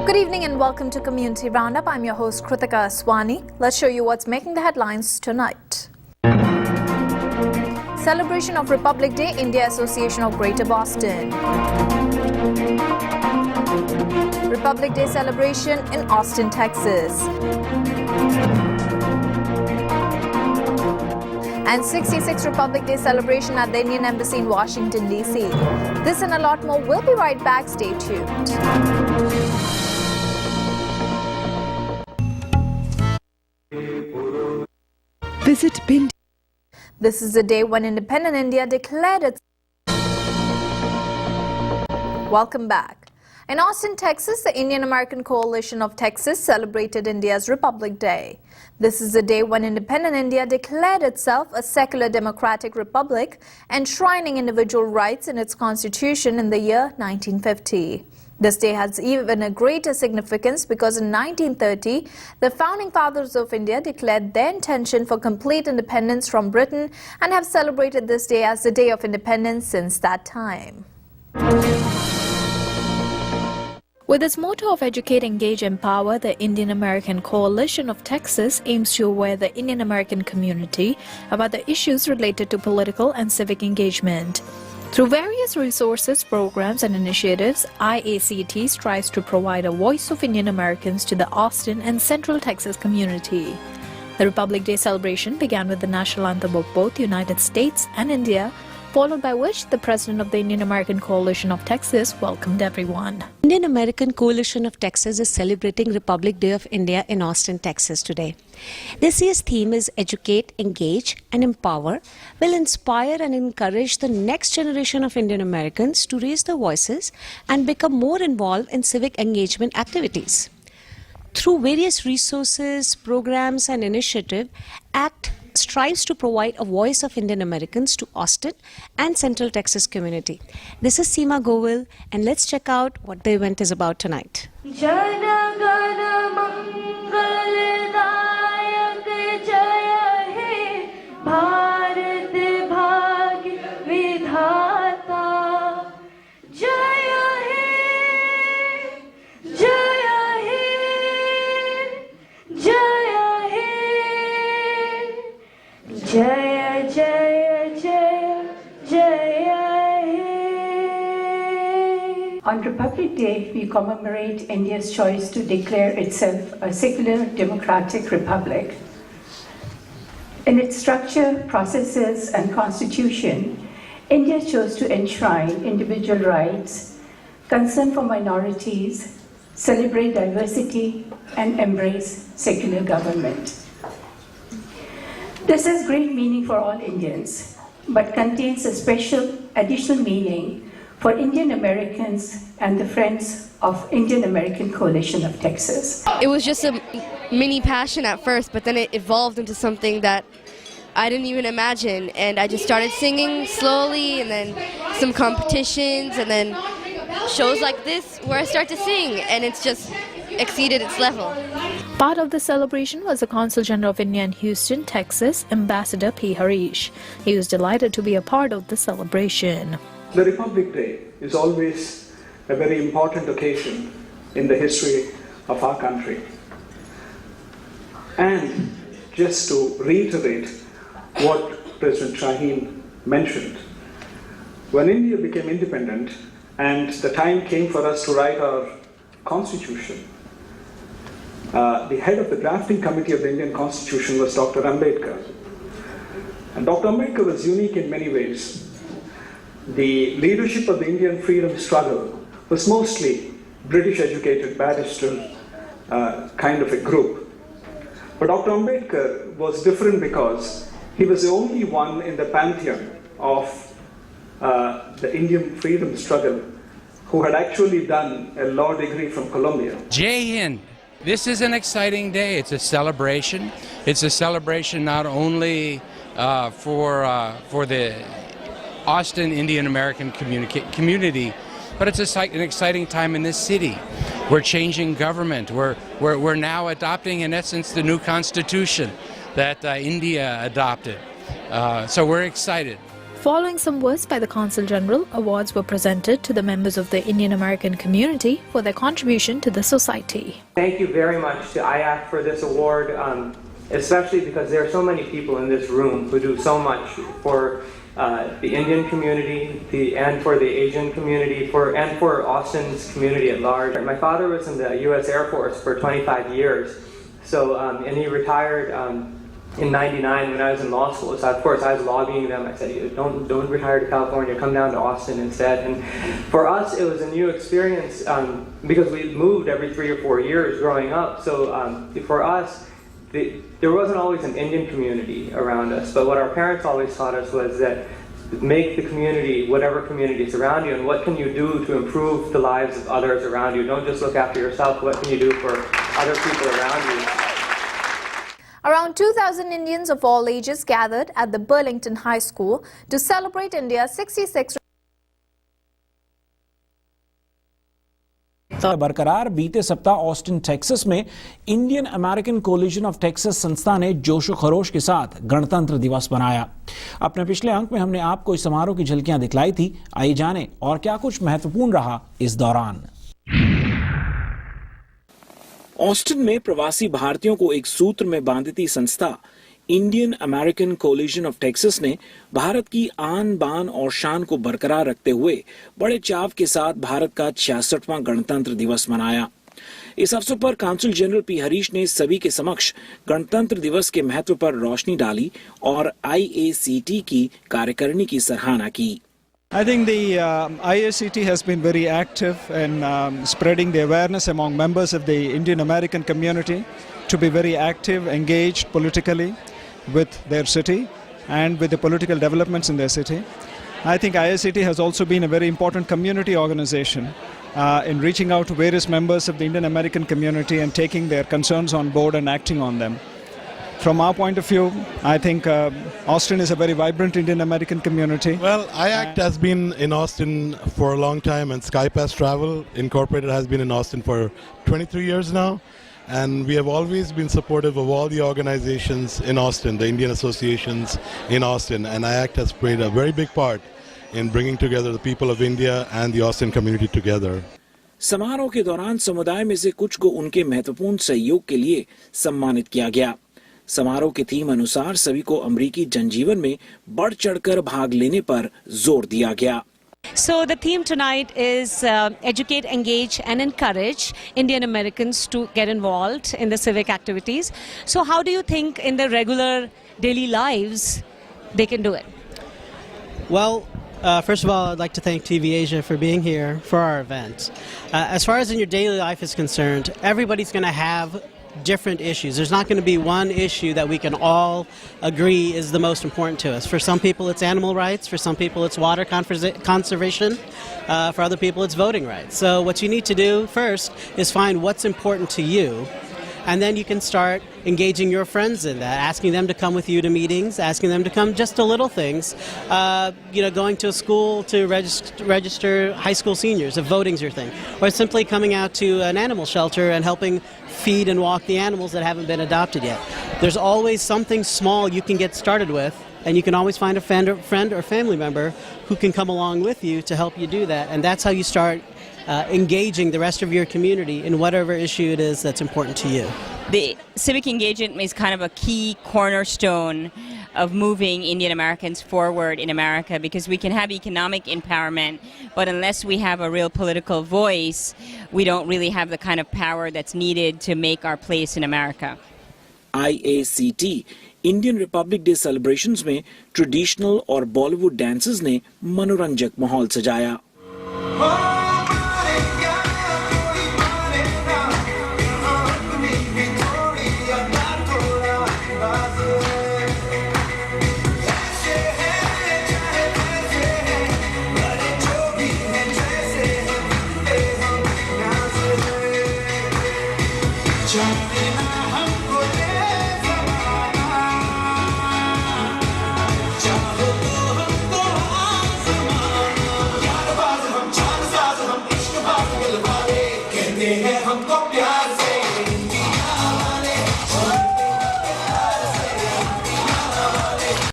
Good evening and welcome to Community Roundup. I'm your host Kritika Aswani. Let's show you what's making the headlines tonight. Celebration of Republic Day, India Association of Greater Boston. Republic Day celebration in Austin, Texas. And 66th Republic Day celebration at the Indian Embassy in Washington, D.C. This and a lot more. We'll be right back. Stay tuned. Visit Pind. This is the day when independent India declared its... Welcome back. In Austin, Texas, the Indian American Coalition of Texas celebrated India's Republic Day. This is the day when independent India declared itself a secular democratic republic, enshrining individual rights in its constitution in the year 1950. This day has even a greater significance because in 1930, the founding fathers of India declared their intention for complete independence from Britain and have celebrated this day as the Day of Independence since that time. With its motto of Educate, Engage, Empower, the Indian American Coalition of Texas aims to aware the Indian American community about the issues related to political and civic engagement. Through various resources, programs and initiatives, IACT strives to provide a voice of Indian Americans to the Austin and Central Texas community. The Republic Day celebration began with the national anthem of both the United States and India, followed by which the president of the Indian American Coalition of Texas welcomed everyone. Indian American Coalition of Texas is celebrating Republic Day of India in Austin, Texas today. This year's theme is Educate, Engage and Empower, will inspire and encourage the next generation of Indian Americans to raise their voices and become more involved in civic engagement activities. Through various resources, programs and initiatives, IACT strives to provide a voice of Indian Americans to Austin and Central Texas community. This is Seema Govil, and let's check out what the event is about tonight. Jaya Jaya Jaya Jaya He. On Republic Day, we commemorate India's choice to declare itself a secular democratic republic. In its structure, processes, and constitution, India chose to enshrine individual rights, concern for minorities, celebrate diversity, and embrace secular government. This has great meaning for all Indians, but contains a special additional meaning for Indian Americans and the friends of Indian American Coalition of Texas. It was just a mini passion at first, but then it evolved into something that I didn't even imagine, and I just started singing slowly, and then some competitions, and then shows like this where I start to sing, and it's just exceeded its level. Part of the celebration was the Consul General of India in Houston, Texas, Ambassador P. Harish. He was delighted to be a part of the celebration. The Republic Day is always a very important occasion in the history of our country. And just to reiterate what President Shaheen mentioned, when India became independent and the time came for us to write our constitution, the head of the drafting committee of the Indian Constitution was Dr. Ambedkar. And Dr. Ambedkar was unique in many ways. The leadership of the Indian freedom struggle was mostly British educated barrister kind of a group. But Dr. Ambedkar was different because he was the only one in the pantheon of the Indian freedom struggle who had actually done a law degree from Columbia. Jai Hind. This is an exciting day. It's a celebration. It's a celebration not only for the Austin Indian American community, but it's an exciting time in this city. We're changing government. We're now adopting, in essence, the new constitution that India adopted. So we're excited. Following some words by the Consul General, awards were presented to the members of the Indian American community for their contribution to the society. Thank you very much to IACT for this award, especially because there are so many people in this room who do so much for the Indian community and for the Asian community and for Austin's community at large. My father was in the U.S. Air Force for 25 years, and he retired in '99 when I was in law school. So of course I was lobbying them. I said, don't retire to California, come down to Austin instead. And for us it was a new experience because we moved every 3 or 4 years growing up. So for us, there wasn't always an Indian community around us, but what our parents always taught us was that make the community, whatever community is around you, and what can you do to improve the lives of others around you. Don't just look after yourself, what can you do for other people around you. Around 2,000 Indians of all ages gathered at the Burlington High School to celebrate India's 66th बरकरार बीते सप्ताह Austin Texas में Indian American collision of Texas संस्था ने जोशो खरोश के साथ गणतंत्र दिवस मनाया। अपने पिछले अंक में हमने आपको इस समारोह की झलकियां दिखलाई थी। आइए जानें और क्या कुछ महत्वपूर्ण रहा इस दौरान। ऑस्टिन में प्रवासी भारतीयों को एक सूत्र में बांधती संस्था Indian American collision of Texas ने भारत की आन बान और शान को बरकरार रखते हुए बड़े चाव के साथ भारत का 66वां गणतंत्र दिवस मनाया। इस अवसर पर काउंसिल जनरल पी हरीश ने सभी के समक्ष गणतंत्र दिवस के महत्व पर रोशनी डाली और IACT की कार्यकारिणी की सराहना की। I think the IACT has been very active in spreading the awareness among members of the Indian American community to be very active, engaged politically with their city and with the political developments in their city. I think IACT has also been a very important community organization in reaching out to various members of the Indian American community and taking their concerns on board and acting on them. From our point of view, I think Austin is a very vibrant Indian American community. Well, IACT has been in Austin for a long time, and Sky Pass Travel Incorporated has been in Austin for 23 years now. And we have always been supportive of all the organizations in Austin, the Indian associations in Austin, and IACT has played a very big part in bringing together the people of India and the Austin community together. समारोह के दौरान समुदाय में से कुछ को उनके महत्वपूर्ण सहयोग के लिए सम्मानित किया गया। समारोह के थीम अनुसार सभी को अमेरिकी जनजीवन में बढ़ चढ़कर भाग लेने पर जोर दिया गया। So the theme tonight is educate, engage and encourage Indian Americans to get involved in the civic activities. So how do you think in their regular daily lives they can do it? Well, first of all, I'd like to thank TV Asia for being here for our event. As far as in your daily life is concerned, everybody's going to have different issues. There's not going to be one issue that we can all agree is the most important to us. For some people it's animal rights, for some people it's water conservation, for other people it's voting rights. So what you need to do first is find what's important to you, and then you can start engaging your friends in that, asking them to come with you to meetings, asking them to come just to little things, going to a school to register high school seniors if voting's your thing, or simply coming out to an animal shelter and helping feed and walk the animals that haven't been adopted yet. There's always something small you can get started with, and you can always find a friend or family member who can come along with you to help you do that, and that's how you start engaging the rest of your community in whatever issue it is that's important to you. The civic engagement is kind of a key cornerstone of moving Indian Americans forward in America, because we can have economic empowerment, but unless we have a real political voice, we don't really have the kind of power that's needed to make our place in America. IACT Indian Republic day celebrations में traditional और Bollywood dances ने मनोरंजक माहौल सजाया।